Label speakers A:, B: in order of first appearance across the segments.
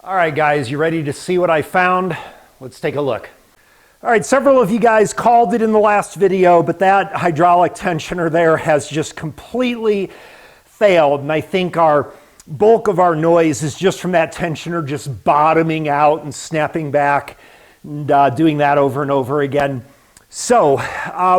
A: All right, guys, you ready to see what I found? Let's take a look. All right, several of you guys called it in the last video, but that hydraulic tensioner there has just completely failed. And I think our bulk of our noise is just from that tensioner just bottoming out and snapping back and doing that over and over again. So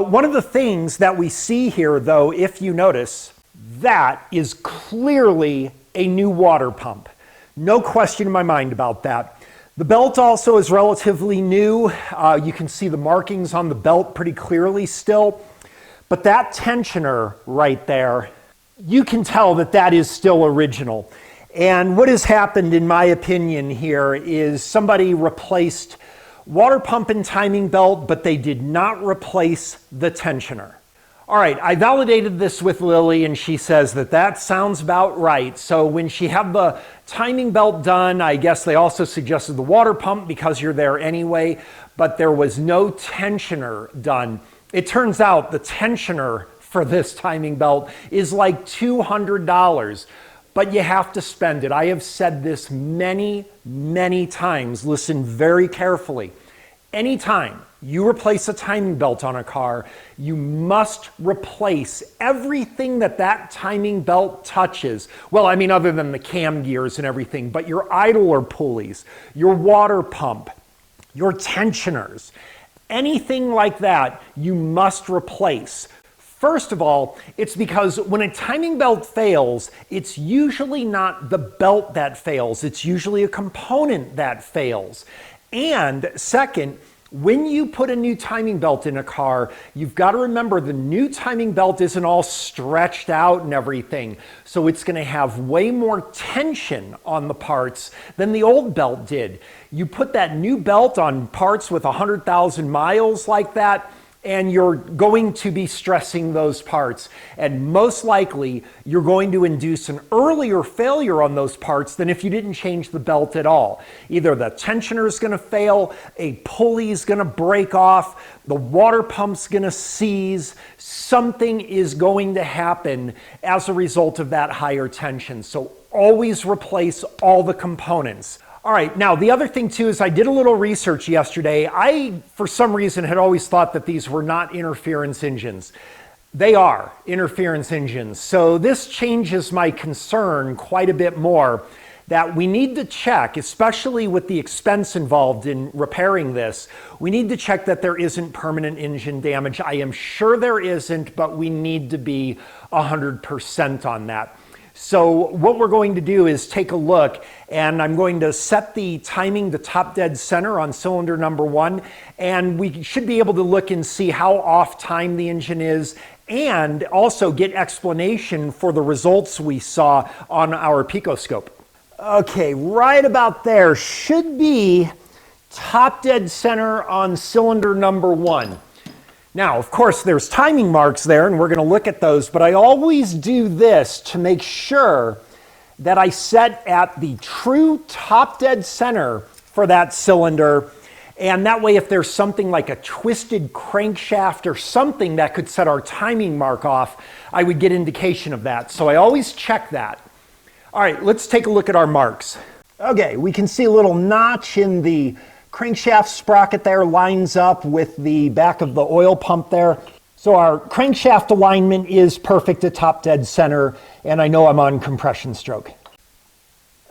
A: one of the things that we see here, though, if you notice, that is clearly a new water pump. No question in my mind about that. The belt also is relatively new. You can see the markings on the belt pretty clearly still. But that tensioner right there, you can tell that that is still original. And what has happened, in my opinion, here is somebody replaced water pump and timing belt, but they did not replace the tensioner. All right, I validated this with Lily, and she says that that sounds about right. So when she had the timing belt done, I guess they also suggested the water pump because you're there anyway, but there was no tensioner done. It turns out the tensioner for this timing belt is like $200, but you have to spend it. I have said this many, many times. Listen very carefully. Anytime you replace a timing belt on a car, you must replace everything that that timing belt touches. Well, I mean, other than the cam gears and everything, but your idler pulleys, your water pump, your tensioners, anything like that, you must replace. First of all, it's because when a timing belt fails, it's usually not the belt that fails. It's usually a component that fails. And second, when you put a new timing belt in a car, you've got to remember the new timing belt isn't all stretched out and everything. So it's going to have way more tension on the parts than the old belt did. You put that new belt on parts with 100,000 miles like that, and you're going to be stressing those parts. And most likely, you're going to induce an earlier failure on those parts than if you didn't change the belt at all. Either the tensioner is gonna fail, a pulley is gonna break off, the water pump's gonna seize, something is going to happen as a result of that higher tension. So always replace all the components. All right, now the other thing too is I did a little research yesterday. I, for some reason, had always thought that these were not interference engines. They are interference engines. So this changes my concern quite a bit more that we need to check, especially with the expense involved in repairing this, we need to check that there isn't permanent engine damage. I am sure there isn't, but we need to be 100% on that. So what we're going to do is take a look, and I'm going to set the timing to top dead center on cylinder number 1, and we should be able to look and see how off time the engine is, and also get explanation for the results we saw on our picoscope. Okay, right about there should be top dead center on cylinder number 1. Now, of course, there's timing marks there, and we're going to look at those, but I always do this to make sure that I set at the true top dead center for that cylinder, and that way if there's something like a twisted crankshaft or something that could set our timing mark off, I would get indication of that. So I always check that. All right, let's take a look at our marks. Okay, we can see a little notch in the crankshaft sprocket there lines up with the back of the oil pump there. So our crankshaft alignment is perfect at top dead center, and I know I'm on compression stroke.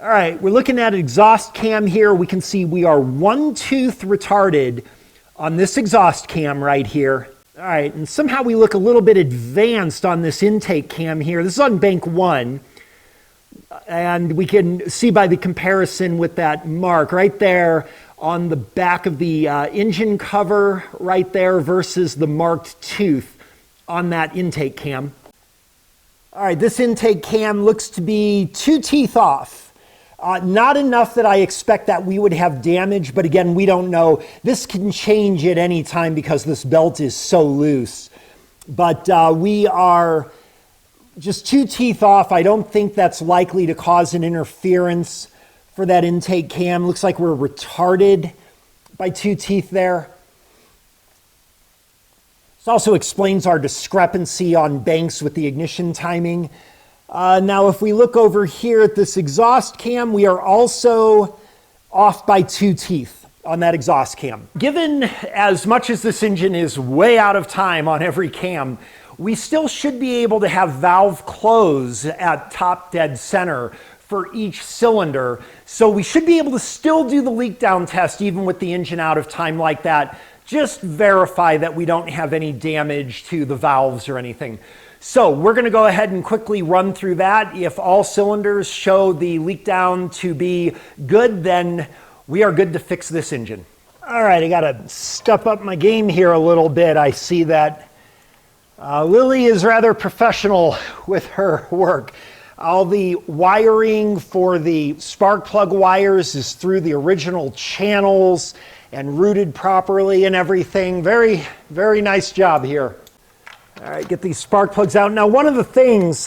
A: All right, we're looking at exhaust cam here. We can see we are 1 tooth retarded on this exhaust cam right here. All right, and somehow we look a little bit advanced on this intake cam here. This is on bank 1. And we can see by the comparison with that mark right there on the back of the engine cover right there versus the marked tooth on that intake cam. All right, this intake cam looks to be 2 teeth off. Not enough that I expect that we would have damage, but again, we don't know. This can change at any time because this belt is so loose. But we are just 2 teeth off. I don't think that's likely to cause an interference for that intake cam. Looks like we're retarded by 2 teeth there. This also explains our discrepancy on banks with the ignition timing. Now, if we look over here at this exhaust cam, we are also off by 2 teeth on that exhaust cam. Given as much as this engine is way out of time on every cam, we still should be able to have valve close at top dead center for each cylinder. So we should be able to still do the leak down test even with the engine out of time like that. Just verify that we don't have any damage to the valves or anything. So we're going to go ahead and quickly run through that. If all cylinders show the leak down to be good, then we are good to fix this engine. All right, I got to step up my game here a little bit. I see that Lily is rather professional with her work. All the wiring for the spark plug wires is through the original channels and routed properly and everything. Very, very nice job here. All right, get these spark plugs out. Now, one of the things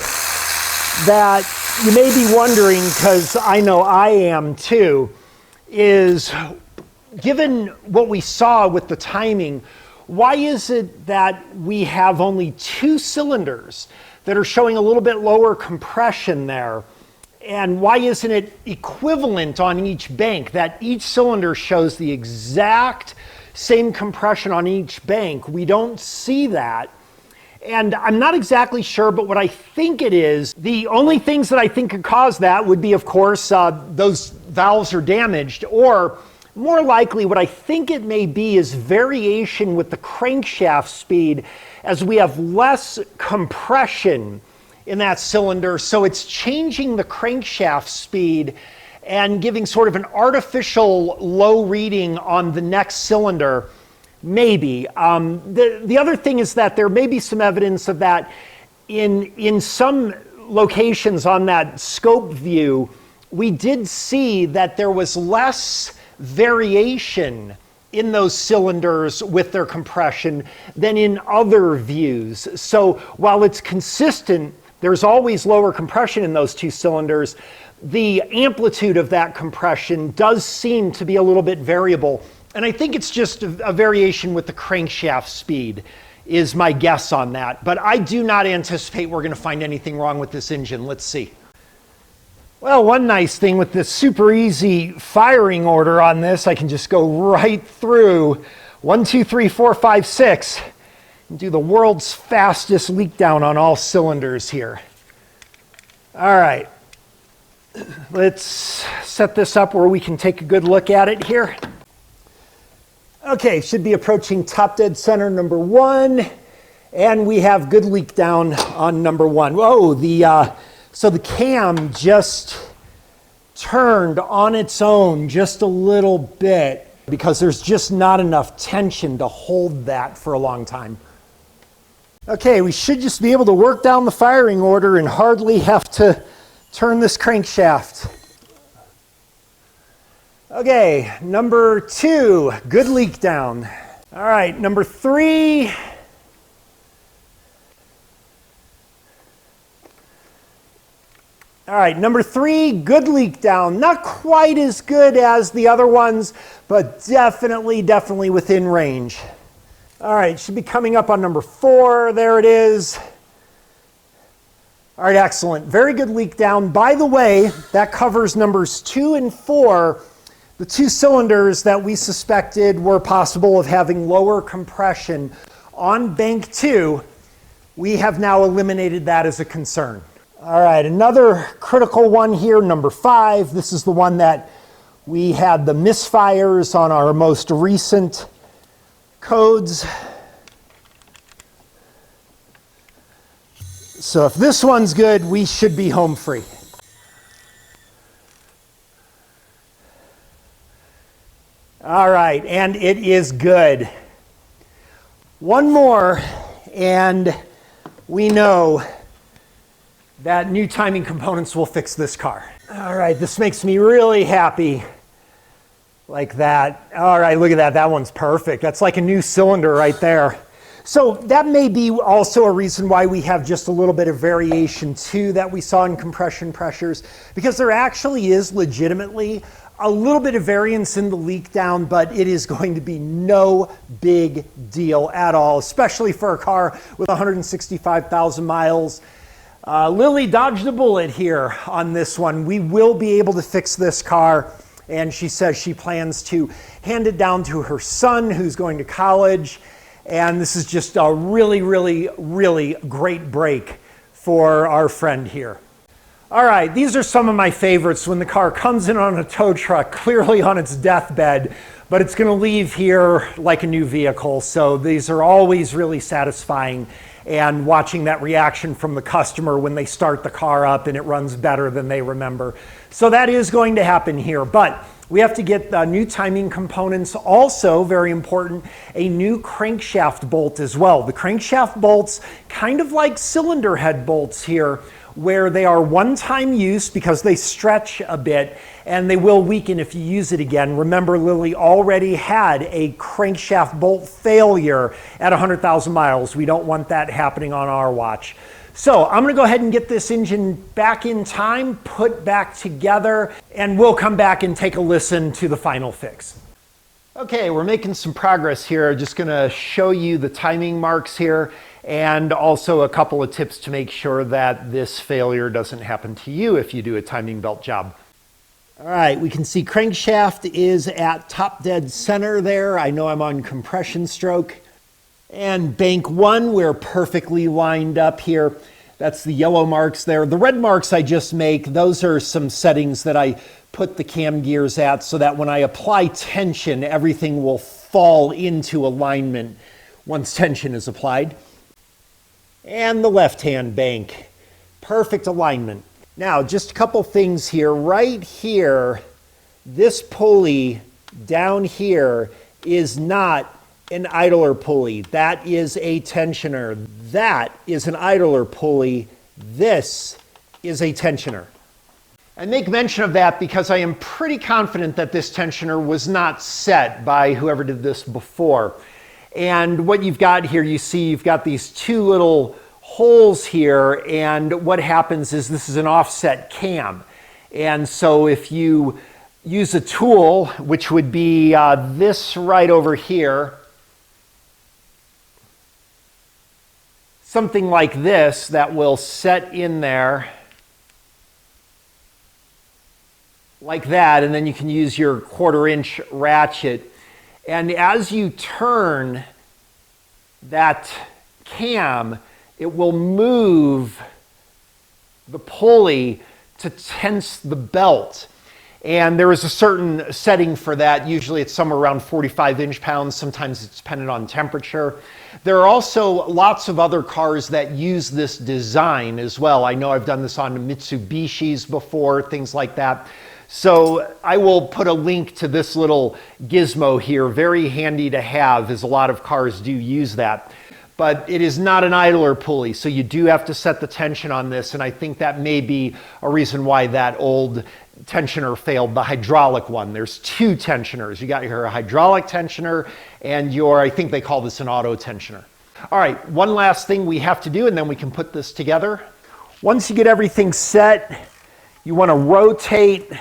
A: that you may be wondering, because I know I am too, is given what we saw with the timing, why is it that we have only 2 cylinders that are showing a little bit lower compression there? And why isn't it equivalent on each bank, that each cylinder shows the exact same compression on each bank? We don't see that. And I'm not exactly sure, but what I think it is, the only things that I think could cause that would be, of course, those valves are damaged, or more likely what I think it may be is variation with the crankshaft speed as we have less compression in that cylinder, so it's changing the crankshaft speed and giving sort of an artificial low reading on the next cylinder, maybe. The other thing is that there may be some evidence of that in some locations on that scope view. We did see that there was less variation in those cylinders with their compression than in other views. So while it's consistent, there's always lower compression in those 2 cylinders, the amplitude of that compression does seem to be a little bit variable. And I think it's just a variation with the crankshaft speed is my guess on that. But I do not anticipate we're going to find anything wrong with this engine. Let's see. Well, one nice thing with this super easy firing order on this, I can just go right through 1, 2, 3, 4, 5, 6. And do the world's fastest leak down on all cylinders here. All right, let's set this up where we can take a good look at it here. Okay, should be approaching top dead center number 1, and we have good leak down on number 1. Whoa, so the cam just turned on its own just a little bit because there's just not enough tension to hold that for a long time. Okay, we should just be able to work down the firing order and hardly have to turn this crankshaft. Okay, number 2, good leak down. All right, number 3. All right, number 3, good leak down. Not quite as good as the other ones, but definitely within range. All right, should be coming up on number 4. There it is. All right, excellent. Very good leak down. By the way, that covers numbers 2 and 4, the 2 cylinders that we suspected were possible of having lower compression on bank 2. We have now eliminated that as a concern. All right, another critical one here, number 5. This is the one that we had the misfires on our most recent codes. So if this one's good, we should be home free. All right, and it is good. One more, and we know that new timing components will fix this car. All right, this makes me really happy. Like that. All right, look at that. That one's perfect. That's like a new cylinder right there. So that may be also a reason why we have just a little bit of variation too that we saw in compression pressures, because there actually is legitimately a little bit of variance in the leak down, but it is going to be no big deal at all, especially for a car with 165,000 miles. Lily dodged a bullet here on this one. We will be able to fix this car and she says she plans to hand it down to her son who's going to college. And this is just a really, really, really great break for our friend here. All right, these are some of my favorites when the car comes in on a tow truck, clearly on its deathbed, but it's going to leave here like a new vehicle. So these are always really satisfying, and watching that reaction from the customer when they start the car up and it runs better than they remember. So that is going to happen here, but we have to get new timing components. Also, very important, a new crankshaft bolt as well. The crankshaft bolts, kind of like cylinder head bolts here, where they are one-time use because they stretch a bit and they will weaken if you use it again. Remember, Lisle already had a crankshaft bolt failure at 100,000 miles. We don't want that happening on our watch. So I'm going to go ahead and get this engine back in time, put back together, and we'll come back and take a listen to the final fix. Okay, we're making some progress here. Just going to show you the timing marks here and also a couple of tips to make sure that this failure doesn't happen to you if you do a timing belt job. All right, we can see crankshaft is at top dead center there. I know I'm on compression stroke. And bank one, we're perfectly lined up here. That's the yellow marks there. The red marks I just make, those are some settings that I put the cam gears at so that when I apply tension, everything will fall into alignment once tension is applied. And the left-hand bank, perfect alignment. Now, just a couple things here. Right here, this pulley down here is not an idler pulley. That is a tensioner. That is an idler pulley. This is a tensioner. I make mention of that because I am pretty confident that this tensioner was not set by whoever did this before. And what you've got here, you see you've got these two little holes here, and what happens is this is an offset cam. And so if you use a tool, which would be this right over here, something like this that will set in there like that, and then you can use your 1/4-inch ratchet. And as you turn that cam, it will move the pulley to tense the belt. And there is a certain setting for that. Usually it's somewhere around 45 inch-pounds. Sometimes it's dependent on temperature. There are also lots of other cars that use this design as well. I know I've done this on Mitsubishis before, things like that. So I will put a link to this little gizmo here. Very handy to have, as a lot of cars do use that. But it is not an idler pulley, so you do have to set the tension on this, and I think that may be a reason why that old tensioner failed, the hydraulic one. There's two tensioners. You got your hydraulic tensioner and your, I think they call this an auto tensioner. All right, one last thing we have to do, and then we can put this together. Once you get everything set, you want to rotate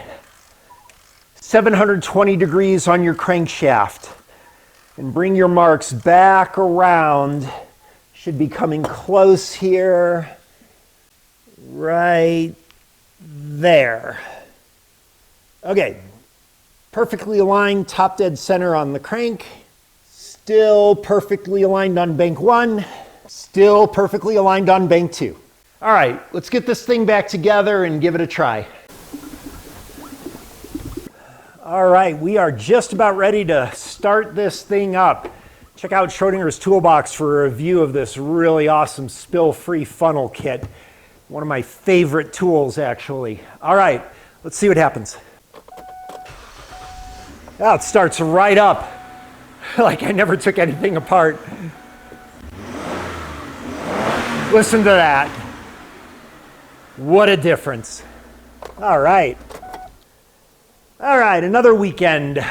A: 720 degrees on your crankshaft and bring your marks back around. Should be coming close here, right there. Okay, perfectly aligned, top dead center on the crank. Still perfectly aligned on bank one. Still perfectly aligned on bank two. All right, let's get this thing back together and give it a try. All right, we are just about ready to start this thing up. Check out Schrodinger's Toolbox for a review of this really awesome spill-free funnel kit. One of my favorite tools, actually. All right, let's see what happens. Oh, it starts right up, like I never took anything apart. Listen to that. What a difference. All right. All right, another weekend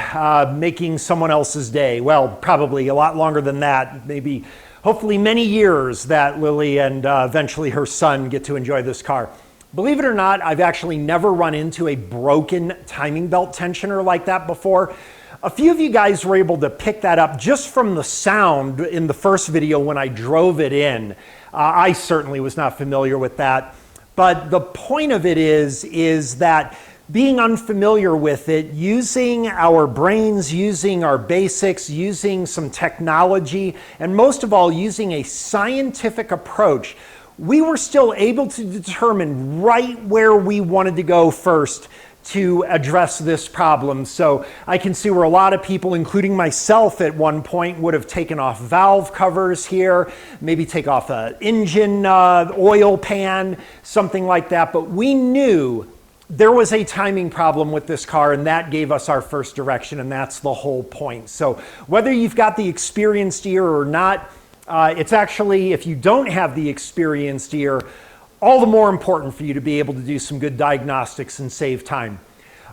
A: making someone else's day. Well, probably a lot longer than that, maybe, hopefully many years that Lisle and eventually her son get to enjoy this car. Believe it or not, I've actually never run into a broken timing belt tensioner like that before. A few of you guys were able to pick that up just from the sound in the first video when I drove it in. I certainly was not familiar with that. But the point of it is that being unfamiliar with it, using our brains, using our basics, using some technology, and most of all, using a scientific approach, we were still able to determine right where we wanted to go first to address this problem. So I can see where a lot of people, including myself at one point, would have taken off valve covers here, maybe take off an engine oil pan, something like that. But we knew there was a timing problem with this car, and that gave us our first direction, and that's the whole point. So whether you've got the experienced ear or not, it's actually, if you don't have the experienced ear, all the more important for you to be able to do some good diagnostics and save time.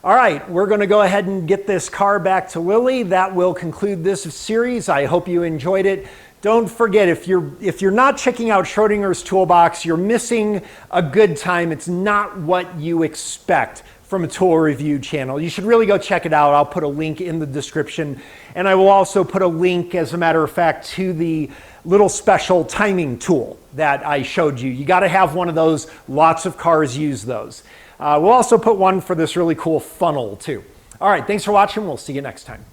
A: All right, we're going to go ahead and get this car back to Lily. That will conclude this series. I hope you enjoyed it. Don't forget, if you're not checking out Schrodinger's Toolbox, you're missing a good time. It's not what you expect from a tool review channel. You should really go check it out. I'll put a link in the description, and I will also put a link, as a matter of fact, to the little special timing tool that I showed you. You got to have one of those. Lots of cars use those. We'll also put one for this really cool funnel too. All right, thanks for watching. We'll see you next time.